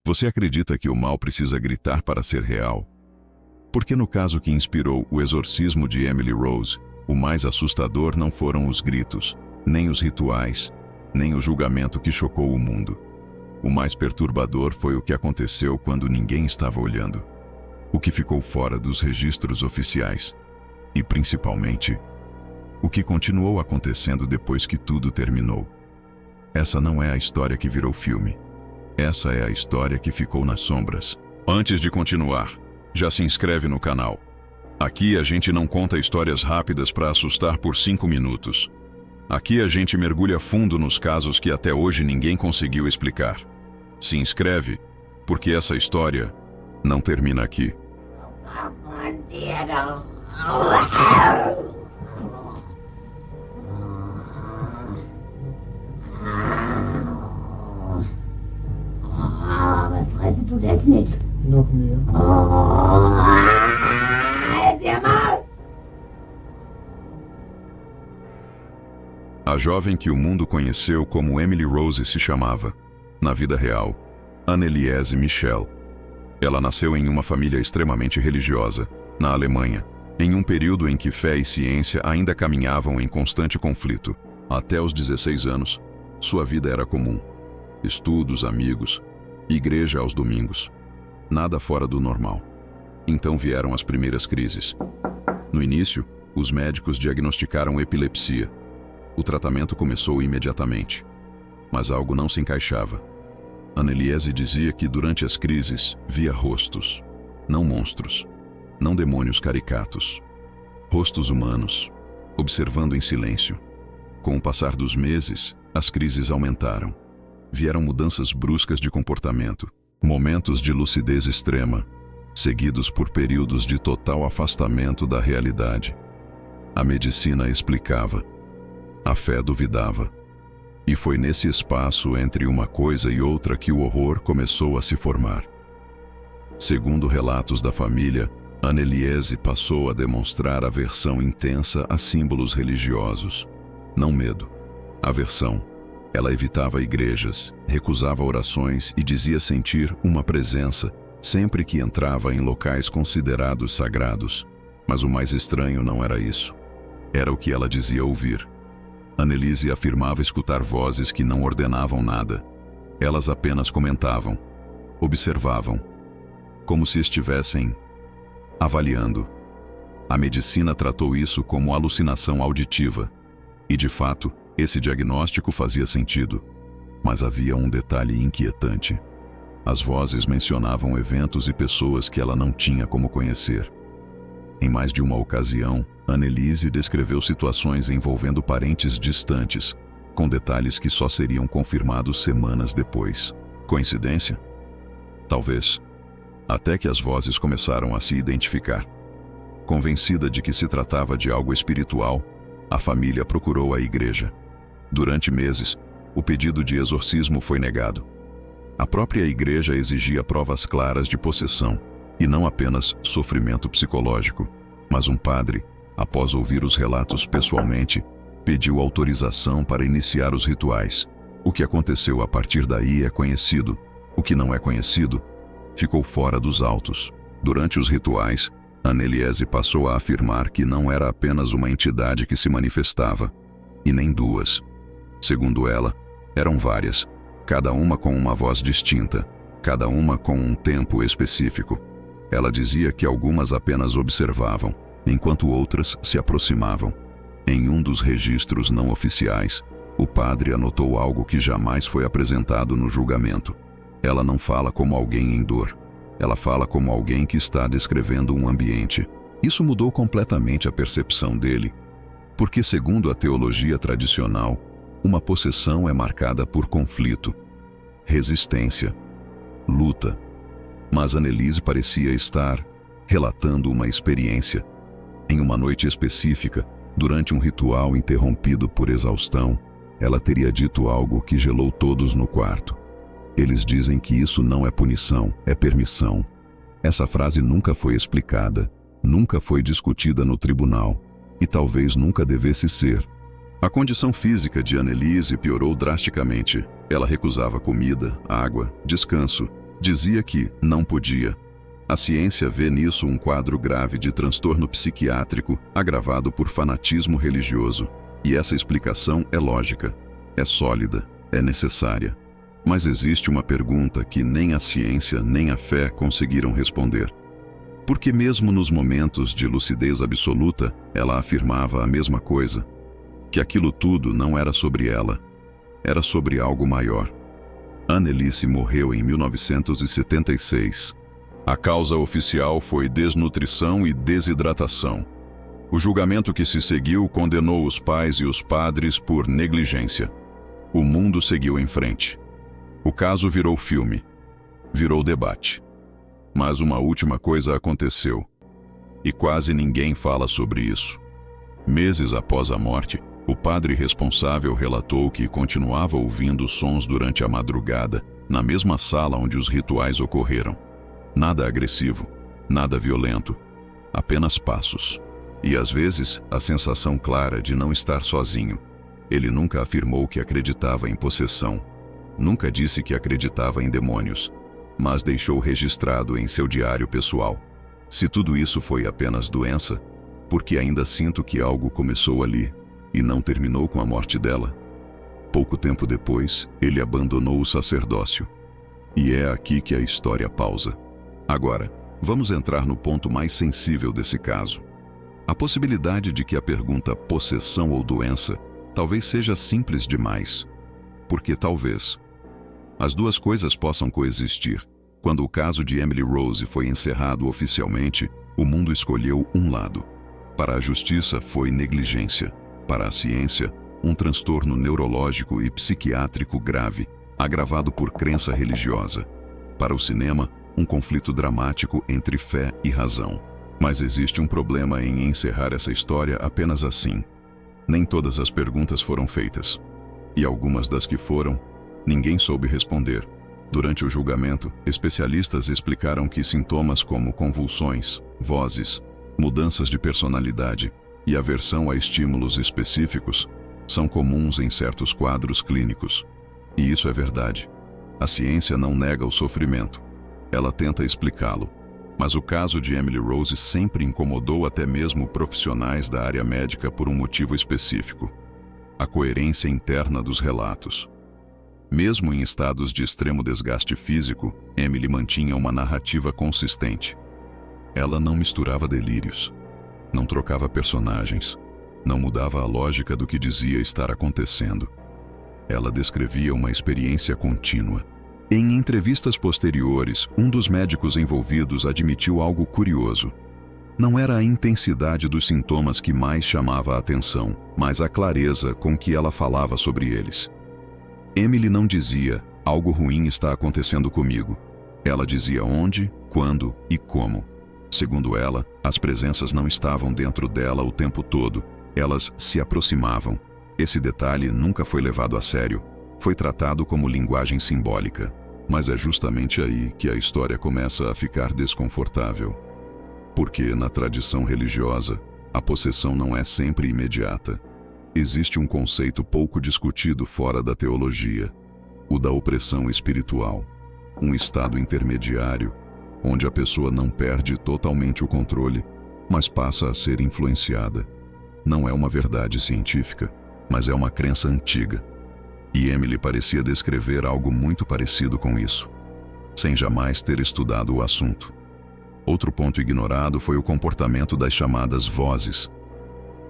Você acredita que o mal precisa gritar para ser real? Porque no caso que inspirou o exorcismo de Emily Rose, o mais assustador não foram os gritos, nem os rituais, nem o julgamento que chocou o mundo. O mais perturbador foi o que aconteceu quando ninguém estava olhando. O que ficou fora dos registros oficiais. E, principalmente, o que continuou acontecendo depois que tudo terminou. Essa não é a história que virou filme. Essa é a história que ficou nas sombras. Antes de continuar, já se inscreve no canal. Aqui a gente não conta histórias rápidas para assustar por 5 minutos. Aqui a gente mergulha fundo nos casos que até hoje ninguém conseguiu explicar. Se inscreve, porque essa história não termina aqui. Was frisst du das nicht? Noch mehr. Halt dir mal! A jovem que o mundo conheceu como Emily Rose se chamava, na vida real, Anneliese Michel. Ela nasceu em uma família extremamente religiosa, na Alemanha, em um período em que fé e ciência ainda caminhavam em constante conflito. Até os 16 anos, sua vida era comum. Estudos, amigos, igreja aos domingos. Nada fora do normal. Então vieram as primeiras crises. No início, os médicos diagnosticaram epilepsia. O tratamento começou imediatamente. Mas algo não se encaixava. Anneliese dizia que durante as crises via rostos, não monstros, não demônios caricatos. Rostos humanos, observando em silêncio. Com o passar dos meses, as crises aumentaram. Vieram mudanças bruscas de comportamento, momentos de lucidez extrema, seguidos por períodos de total afastamento da realidade. A medicina explicava, a fé duvidava. E foi nesse espaço entre uma coisa e outra que o horror começou a se formar. Segundo relatos da família, Anneliese passou a demonstrar aversão intensa a símbolos religiosos. Não medo, aversão. Ela evitava igrejas, recusava orações e dizia sentir uma presença sempre que entrava em locais considerados sagrados. Mas o mais estranho não era isso. Era o que ela dizia ouvir. Anneliese afirmava escutar vozes que não ordenavam nada. Elas apenas comentavam, observavam, como se estivessem avaliando. A medicina tratou isso como alucinação auditiva. E, de fato, esse diagnóstico fazia sentido. Mas havia um detalhe inquietante. As vozes mencionavam eventos e pessoas que ela não tinha como conhecer. Em mais de uma ocasião, Anneliese descreveu situações envolvendo parentes distantes, com detalhes que só seriam confirmados semanas depois. Coincidência? Talvez. Até que as vozes começaram a se identificar. Convencida de que se tratava de algo espiritual, a família procurou a igreja. Durante meses, o pedido de exorcismo foi negado. A própria igreja exigia provas claras de possessão, e não apenas sofrimento psicológico, mas um padre, após ouvir os relatos pessoalmente, pediu autorização para iniciar os rituais. O que aconteceu a partir daí é conhecido. O que não é conhecido ficou fora dos autos. Durante os rituais, Anneliese passou a afirmar que não era apenas uma entidade que se manifestava, e nem duas. Segundo ela, eram várias, cada uma com uma voz distinta, cada uma com um tempo específico. Ela dizia que algumas apenas observavam, enquanto outras se aproximavam. Em um dos registros não oficiais, o padre anotou algo que jamais foi apresentado no julgamento. Ela não fala como alguém em dor. Ela fala como alguém que está descrevendo um ambiente. Isso mudou completamente a percepção dele, porque, segundo a teologia tradicional, uma possessão é marcada por conflito, resistência, luta. Mas Anneliese parecia estar relatando uma experiência. Em uma noite específica, durante um ritual interrompido por exaustão, ela teria dito algo que gelou todos no quarto. Eles dizem que isso não é punição, é permissão. Essa frase nunca foi explicada, nunca foi discutida no tribunal, e talvez nunca devesse ser. A condição física de Anneliese piorou drasticamente. Ela recusava comida, água, descanso, Dizia que não podia. A ciência vê nisso um quadro grave de transtorno psiquiátrico agravado por fanatismo religioso. E essa explicação é lógica, é sólida, é necessária. Mas existe uma pergunta que nem a ciência nem a fé conseguiram responder. Porque mesmo nos momentos de lucidez absoluta, ela afirmava a mesma coisa, que aquilo tudo não era sobre ela, era sobre algo maior. Anneliese morreu em 1976. A causa oficial foi desnutrição e desidratação. O julgamento que se seguiu condenou os pais e os padres por negligência. O mundo seguiu em frente. O caso virou filme, virou debate. Mas uma última coisa aconteceu, e quase ninguém fala sobre isso. Meses após a morte, o padre responsável relatou que continuava ouvindo sons durante a madrugada, na mesma sala onde os rituais ocorreram. Nada agressivo, nada violento, apenas passos. E às vezes, a sensação clara de não estar sozinho. Ele nunca afirmou que acreditava em possessão. Nunca disse que acreditava em demônios, mas deixou registrado em seu diário pessoal. Se tudo isso foi apenas doença, porque ainda sinto que algo começou ali e não terminou com a morte dela. Pouco tempo depois, ele abandonou o sacerdócio. E é aqui que a história pausa. Agora, vamos entrar no ponto mais sensível desse caso. A possibilidade de que a pergunta possessão ou doença talvez seja simples demais. Porque talvez as duas coisas possam coexistir. Quando o caso de Emily Rose foi encerrado oficialmente, o mundo escolheu um lado. Para a justiça foi negligência. Para a ciência, um transtorno neurológico e psiquiátrico grave, agravado por crença religiosa. Para o cinema, um conflito dramático entre fé e razão. Mas existe um problema em encerrar essa história apenas assim. Nem todas as perguntas foram feitas. E algumas das que foram, ninguém soube responder. Durante o julgamento, especialistas explicaram que sintomas como convulsões, vozes, mudanças de personalidade e aversão a estímulos específicos são comuns em certos quadros clínicos. E isso é verdade. A ciência não nega o sofrimento. Ela tenta explicá-lo. Mas o caso de Emily Rose sempre incomodou até mesmo profissionais da área médica por um motivo específico: a coerência interna dos relatos. Mesmo em estados de extremo desgaste físico, Emily mantinha uma narrativa consistente. Ela não misturava delírios, não trocava personagens, não mudava a lógica do que dizia estar acontecendo. Ela descrevia uma experiência contínua. Em entrevistas posteriores, um dos médicos envolvidos admitiu algo curioso. Não era a intensidade dos sintomas que mais chamava a atenção, mas a clareza com que ela falava sobre eles. Emily não dizia, algo ruim está acontecendo comigo. Ela dizia onde, quando e como. Segundo ela, as presenças não estavam dentro dela o tempo todo. Elas se aproximavam. Esse detalhe nunca foi levado a sério. Foi tratado como linguagem simbólica. Mas é justamente aí que a história começa a ficar desconfortável. Porque, na tradição religiosa, a possessão não é sempre imediata. Existe um conceito pouco discutido fora da teologia: o da opressão espiritual. Um estado intermediário, onde a pessoa não perde totalmente o controle, mas passa a ser influenciada. Não é uma verdade científica, mas é uma crença antiga. E Emily parecia descrever algo muito parecido com isso, sem jamais ter estudado o assunto. Outro ponto ignorado foi o comportamento das chamadas vozes.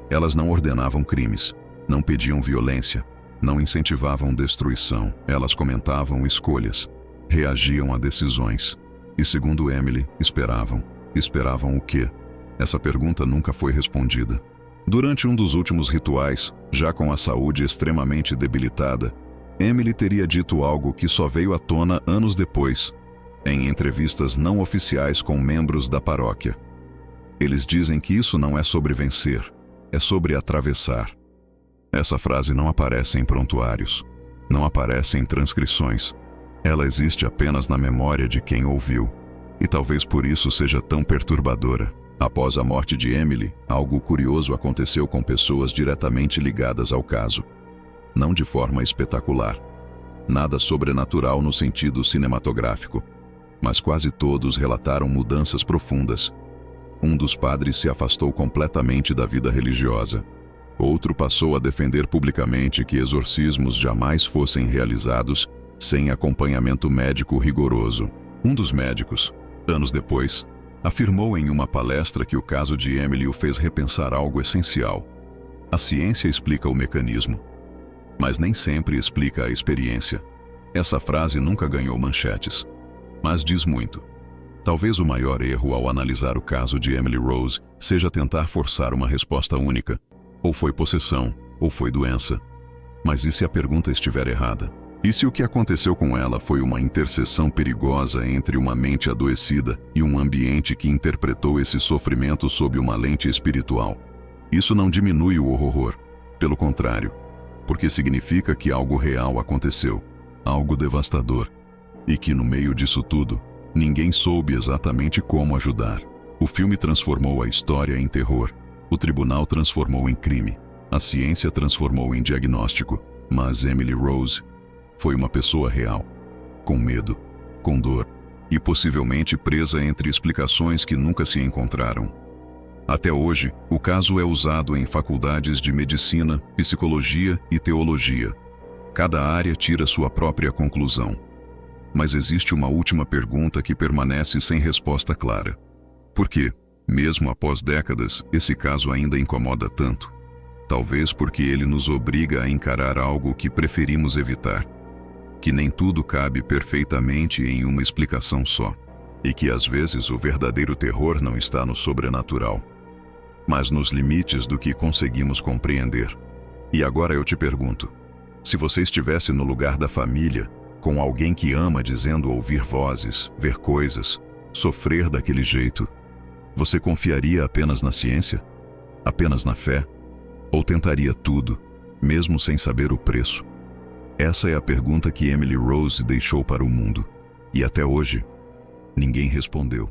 Elas não ordenavam crimes, não pediam violência, não incentivavam destruição. Elas comentavam escolhas, reagiam a decisões. E segundo Emily, esperavam. Esperavam o quê? Essa pergunta nunca foi respondida. Durante um dos últimos rituais, já com a saúde extremamente debilitada, Emily teria dito algo que só veio à tona anos depois, em entrevistas não oficiais com membros da paróquia. Eles dizem que isso não é sobre vencer, é sobre atravessar. Essa frase não aparece em prontuários, não aparece em transcrições. Ela existe apenas na memória de quem ouviu, e talvez por isso seja tão perturbadora. Após a morte de Emily, algo curioso aconteceu com pessoas diretamente ligadas ao caso. Não de forma espetacular. Nada sobrenatural no sentido cinematográfico. mas quase todos relataram mudanças profundas. Um dos padres se afastou completamente da vida religiosa. Outro passou a defender publicamente que exorcismos jamais fossem realizados sem acompanhamento médico rigoroso. Um dos médicos, anos depois, afirmou em uma palestra que o caso de Emily o fez repensar algo essencial. A ciência explica o mecanismo, mas nem sempre explica a experiência. Essa frase nunca ganhou manchetes, mas diz muito. Talvez o maior erro ao analisar o caso de Emily Rose seja tentar forçar uma resposta única. Ou foi possessão, ou foi doença. Mas e se a pergunta estiver errada? E se o que aconteceu com ela foi uma interseção perigosa entre uma mente adoecida e um ambiente que interpretou esse sofrimento sob uma lente espiritual? Isso não diminui o horror, pelo contrário, porque significa que algo real aconteceu, algo devastador, e que no meio disso tudo, ninguém soube exatamente como ajudar. O filme transformou a história em terror, o tribunal transformou em crime, a ciência transformou em diagnóstico, mas Emily Rose foi uma pessoa real, com medo, com dor, e possivelmente presa entre explicações que nunca se encontraram. Até hoje, o caso é usado em faculdades de medicina, psicologia e teologia. Cada área tira sua própria conclusão. Mas existe uma última pergunta que permanece sem resposta clara. Por quê, mesmo após décadas, esse caso ainda incomoda tanto? Talvez porque ele nos obriga a encarar algo que preferimos evitar. Que nem tudo cabe perfeitamente em uma explicação só. E que às vezes o verdadeiro terror não está no sobrenatural, mas nos limites do que conseguimos compreender. E agora eu te pergunto, se você estivesse no lugar da família, com alguém que ama dizendo ouvir vozes, ver coisas, sofrer daquele jeito, você confiaria apenas na ciência? Apenas na fé? Ou tentaria tudo, mesmo sem saber o preço? Essa é a pergunta que Emily Rose deixou para o mundo. E até hoje, ninguém respondeu.